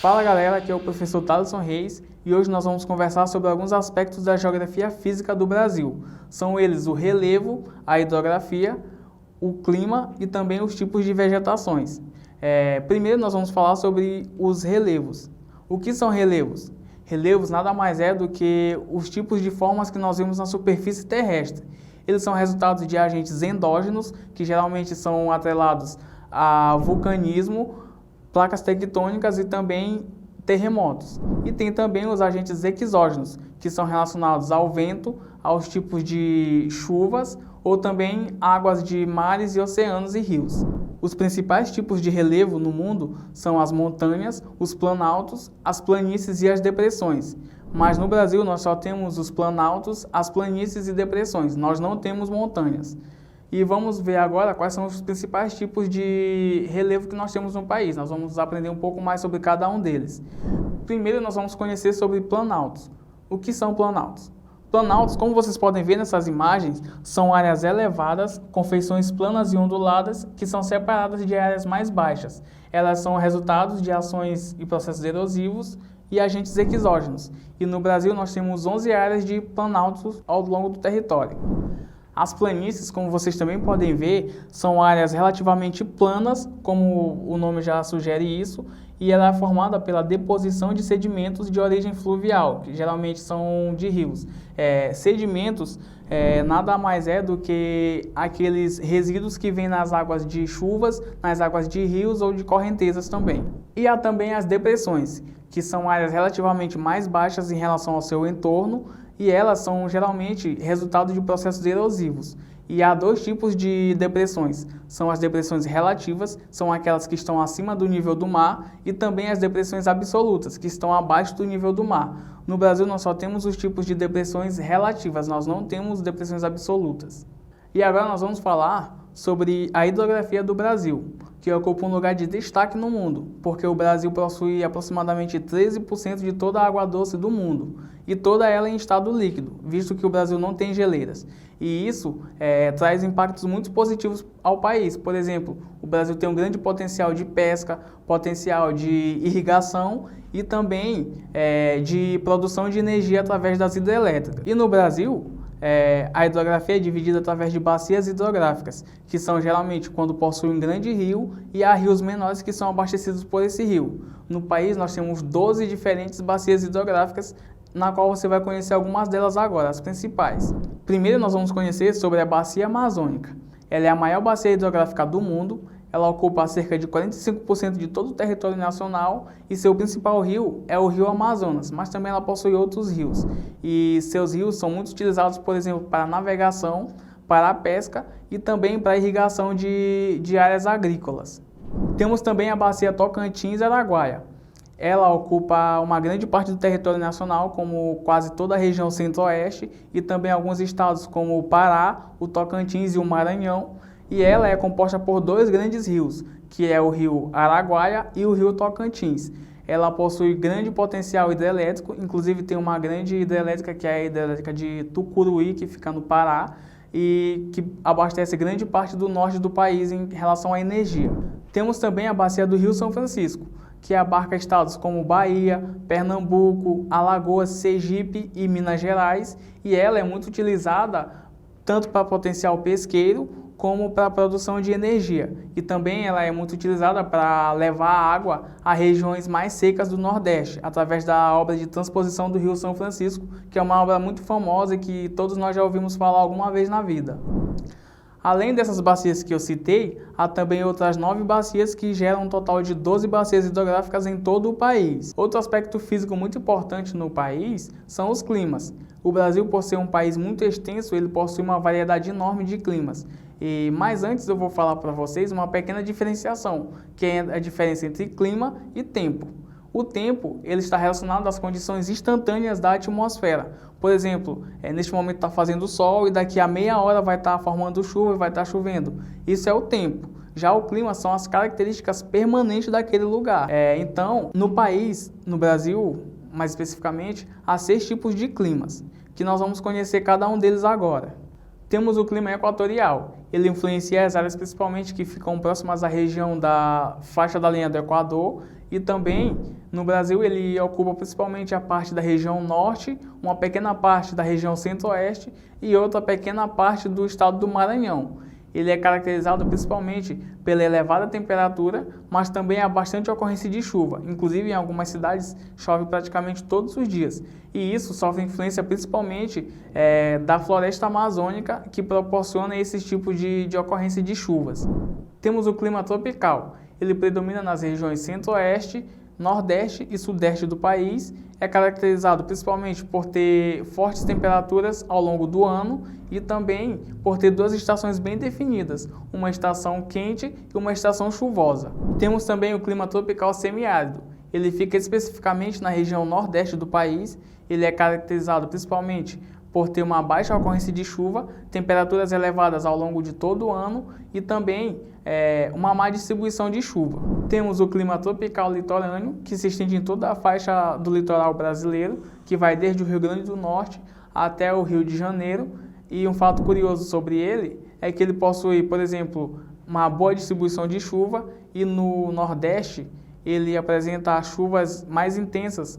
Fala galera, aqui é o professor Thaleson Reis e hoje nós vamos conversar sobre alguns aspectos da geografia física do Brasil. São eles o relevo, a hidrografia, o clima e também os tipos de vegetações. Primeiro nós vamos falar sobre os relevos. O que são relevos? Relevos nada mais é do que os tipos de formas que nós vemos na superfície terrestre. Eles são resultados de agentes endógenos, que geralmente são atrelados a vulcanismo, placas tectônicas e também terremotos. E tem também os agentes exógenos, que são relacionados ao vento, aos tipos de chuvas ou também águas de mares e oceanos e rios. Os principais tipos de relevo no mundo são as montanhas, os planaltos, as planícies e as depressões. Mas no Brasil nós só temos os planaltos, as planícies e depressões, nós não temos montanhas. E vamos ver agora quais são os principais tipos de relevo que nós temos no país. Nós vamos aprender um pouco mais sobre cada um deles. Primeiro nós vamos conhecer sobre planaltos. O que são planaltos? Planaltos, como vocês podem ver nessas imagens, são áreas elevadas, com feições planas e onduladas, que são separadas de áreas mais baixas. Elas são resultados de ações e processos erosivos e agentes exógenos. E no Brasil nós temos 11 áreas de planaltos ao longo do território. As planícies, como vocês também podem ver, são áreas relativamente planas, como o nome já sugere isso, e ela é formada pela deposição de sedimentos de origem fluvial, que geralmente são de rios. Sedimentos nada mais é do que aqueles resíduos que vêm nas águas de chuvas, nas águas de rios ou de correntezas também. E há também as depressões, que são áreas relativamente mais baixas em relação ao seu entorno, e elas são geralmente resultado de processos erosivos. E há dois tipos de depressões. São as depressões relativas, são aquelas que estão acima do nível do mar, e também as depressões absolutas, que estão abaixo do nível do mar. No Brasil nós só temos os tipos de depressões relativas, nós não temos depressões absolutas. E agora nós vamos falar sobre a hidrografia do Brasil, que ocupa um lugar de destaque no mundo, porque o Brasil possui aproximadamente 13% de toda a água doce do mundo, e toda ela em estado líquido, visto que o Brasil não tem geleiras. E isso traz impactos muito positivos ao país. Por exemplo, o Brasil tem um grande potencial de pesca, potencial de irrigação e também de produção de energia através das hidrelétricas. E no Brasil, a hidrografia é dividida através de bacias hidrográficas, que são geralmente quando possui um grande rio, e há rios menores que são abastecidos por esse rio. No país nós temos 12 diferentes bacias hidrográficas, na qual você vai conhecer algumas delas agora, as principais. Primeiro nós vamos conhecer sobre a Bacia Amazônica. Ela é a maior bacia hidrográfica do mundo, ela ocupa cerca de 45% de todo o território nacional e seu principal rio é o Rio Amazonas, mas também ela possui outros rios. E seus rios são muito utilizados, por exemplo, para navegação, para a pesca e também para a irrigação de áreas agrícolas. Temos também a Bacia Tocantins-Araguaia. Ela ocupa uma grande parte do território nacional, como quase toda a região centro-oeste, e também alguns estados como o Pará, o Tocantins e o Maranhão. E ela é composta por dois grandes rios, que é o rio Araguaia e o rio Tocantins. Ela possui grande potencial hidrelétrico, inclusive tem uma grande hidrelétrica, que é a hidrelétrica de Tucuruí, que fica no Pará, e que abastece grande parte do norte do país em relação à energia. Temos também a bacia do Rio São Francisco, que abarca estados como Bahia, Pernambuco, Alagoas, Sergipe e Minas Gerais, e ela é muito utilizada tanto para potencial pesqueiro como para a produção de energia. E também ela é muito utilizada para levar água a regiões mais secas do Nordeste, através da obra de transposição do Rio São Francisco, que é uma obra muito famosa e que todos nós já ouvimos falar alguma vez na vida. Além dessas bacias que eu citei, há também outras 9 bacias que geram um total de 12 bacias hidrográficas em todo o país. Outro aspecto físico muito importante no país são os climas. O Brasil, por ser um país muito extenso, ele possui uma variedade enorme de climas. Mas antes eu vou falar para vocês uma pequena diferenciação, que é a diferença entre clima e tempo. O tempo ele está relacionado às condições instantâneas da atmosfera. Por exemplo, neste momento está fazendo sol e daqui a meia hora vai estar formando chuva e vai estar chovendo. Isso é o tempo. Já o clima são as características permanentes daquele lugar. Então, no país, no Brasil, mais especificamente, há 6 tipos de climas, que nós vamos conhecer cada um deles agora. Temos o clima equatorial. Ele influencia as áreas principalmente que ficam próximas à região da faixa da linha do Equador e também no Brasil ele ocupa principalmente a parte da região norte, uma pequena parte da região centro-oeste e outra pequena parte do estado do Maranhão. Ele é caracterizado principalmente pela elevada temperatura, mas também há bastante ocorrência de chuva. Inclusive, em algumas cidades chove praticamente todos os dias. E isso sofre influência principalmente da floresta amazônica, que proporciona esses tipos de ocorrência de chuvas. Temos o clima tropical. Ele predomina nas regiões centro-oeste, nordeste e sudeste do país. É caracterizado principalmente por ter fortes temperaturas ao longo do ano e também por ter duas estações bem definidas, uma estação quente e uma estação chuvosa. Temos também o clima tropical semiárido. Ele fica especificamente na região nordeste do país. Ele é caracterizado principalmente por ter uma baixa ocorrência de chuva, temperaturas elevadas ao longo de todo o ano e também uma má distribuição de chuva. Temos o clima tropical litorâneo, que se estende em toda a faixa do litoral brasileiro, que vai desde o Rio Grande do Norte até o Rio de Janeiro. E um fato curioso sobre ele é que ele possui, por exemplo, uma boa distribuição de chuva e no Nordeste ele apresenta chuvas mais intensas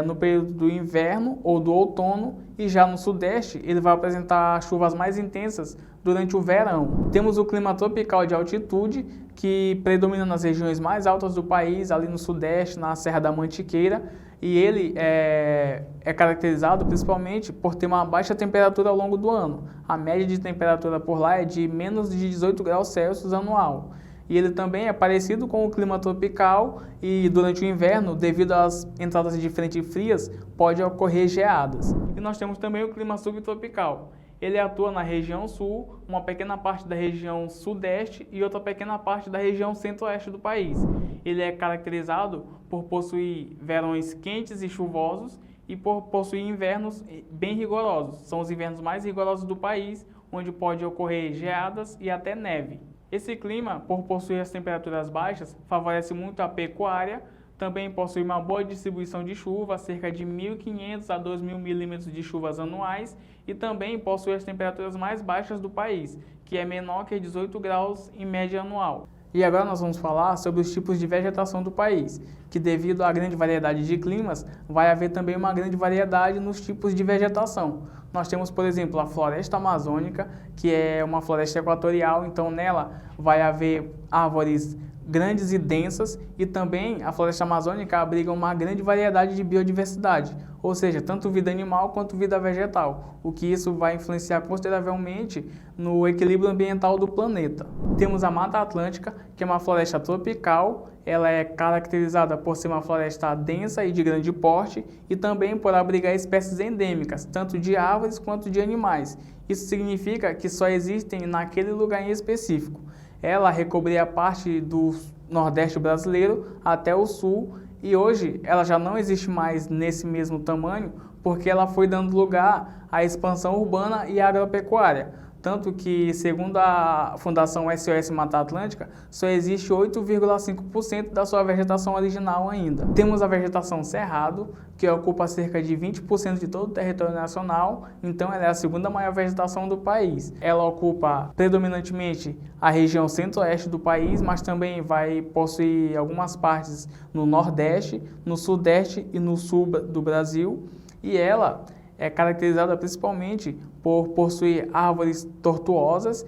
no período do inverno ou do outono e já no Sudeste ele vai apresentar chuvas mais intensas durante o verão. Temos o clima tropical de altitude que predomina nas regiões mais altas do país, ali no Sudeste, na Serra da Mantiqueira, e ele é caracterizado principalmente por ter uma baixa temperatura ao longo do ano. A média de temperatura por lá é de menos de 18 graus Celsius anual. E ele também é parecido com o clima tropical e durante o inverno, devido às entradas de frentes frias, pode ocorrer geadas. E nós temos também o clima subtropical. Ele atua na região sul, uma pequena parte da região sudeste e outra pequena parte da região centro-oeste do país. Ele é caracterizado por possuir verões quentes e chuvosos e por possuir invernos bem rigorosos. São os invernos mais rigorosos do país, onde pode ocorrer geadas e até neve. Esse clima, por possuir as temperaturas baixas, favorece muito a pecuária, também possui uma boa distribuição de chuva, cerca de 1.500 a 2.000 milímetros de chuvas anuais, e também possui as temperaturas mais baixas do país, que é menor que 18 graus em média anual. E agora nós vamos falar sobre os tipos de vegetação do país, que devido à grande variedade de climas, vai haver também uma grande variedade nos tipos de vegetação. Nós temos, por exemplo, a floresta amazônica, que é uma floresta equatorial, então nela vai haver árvores grandes e densas, e também a floresta amazônica abriga uma grande variedade de biodiversidade, ou seja, tanto vida animal quanto vida vegetal, o que isso vai influenciar consideravelmente no equilíbrio ambiental do planeta. Temos a Mata Atlântica, que é uma floresta tropical. Ela é caracterizada por ser uma floresta densa e de grande porte e também por abrigar espécies endêmicas, tanto de árvores quanto de animais. Isso significa que só existem naquele lugar em específico. Ela recobria parte do Nordeste brasileiro até o Sul e hoje ela já não existe mais nesse mesmo tamanho porque ela foi dando lugar à expansão urbana e agropecuária. Tanto que, segundo a Fundação SOS Mata Atlântica, só existe 8,5% da sua vegetação original ainda. Temos a vegetação cerrado, que ocupa cerca de 20% de todo o território nacional, então ela é a segunda maior vegetação do país. Ela ocupa predominantemente a região centro-oeste do país, mas também vai possuir algumas partes no nordeste, no sudeste e no sul do Brasil, e ela é caracterizada principalmente por possuir árvores tortuosas.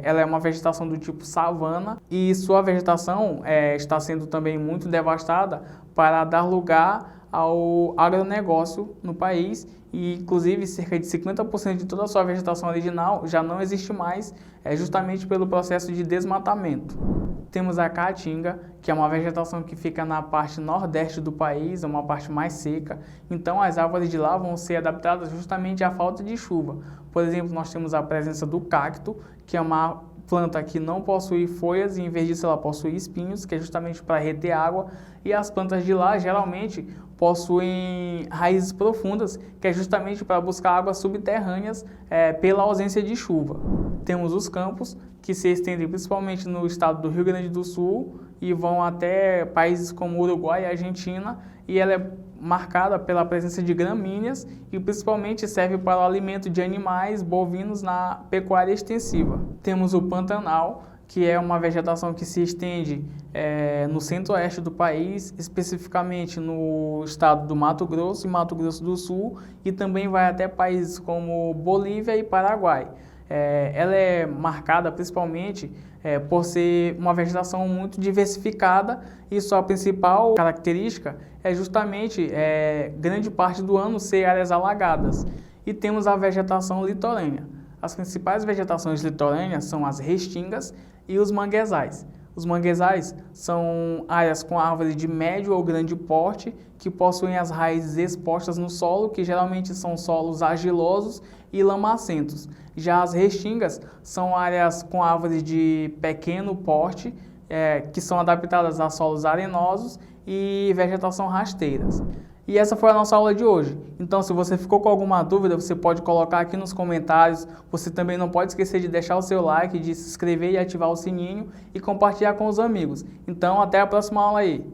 Ela é uma vegetação do tipo savana e sua vegetação está sendo também muito devastada para dar lugar ao agronegócio no país e inclusive cerca de 50% de toda a sua vegetação original já não existe mais, justamente pelo processo de desmatamento. Temos a caatinga, que é uma vegetação que fica na parte nordeste do país, é uma parte mais seca, então as árvores de lá vão ser adaptadas justamente à falta de chuva. Por exemplo, nós temos a presença do cacto, que é uma planta que não possui folhas e em vez disso ela possui espinhos, que é justamente para reter água, e as plantas de lá geralmente possuem raízes profundas, que é justamente para buscar águas subterrâneas pela ausência de chuva. Temos os campos, que se estendem principalmente no estado do Rio Grande do Sul e vão até países como Uruguai e Argentina, e ela é marcada pela presença de gramíneas e principalmente serve para o alimento de animais bovinos na pecuária extensiva. Temos o Pantanal, que é uma vegetação que se estende no centro-oeste do país, especificamente no estado do Mato Grosso e Mato Grosso do Sul, e também vai até países como Bolívia e Paraguai. Ela é marcada principalmente por ser uma vegetação muito diversificada e sua principal característica é justamente grande parte do ano ser áreas alagadas. E temos a vegetação litorânea. As principais vegetações litorâneas são as restingas e os manguezais. Os manguezais são áreas com árvores de médio ou grande porte que possuem as raízes expostas no solo, que geralmente são solos argilosos e lamacentos. Já as restingas são áreas com árvores de pequeno porte, que são adaptadas a solos arenosos e vegetação rasteiras. E essa foi a nossa aula de hoje. Então, se você ficou com alguma dúvida, você pode colocar aqui nos comentários. Você também não pode esquecer de deixar o seu like, de se inscrever e ativar o sininho e compartilhar com os amigos. Então, até a próxima aula aí.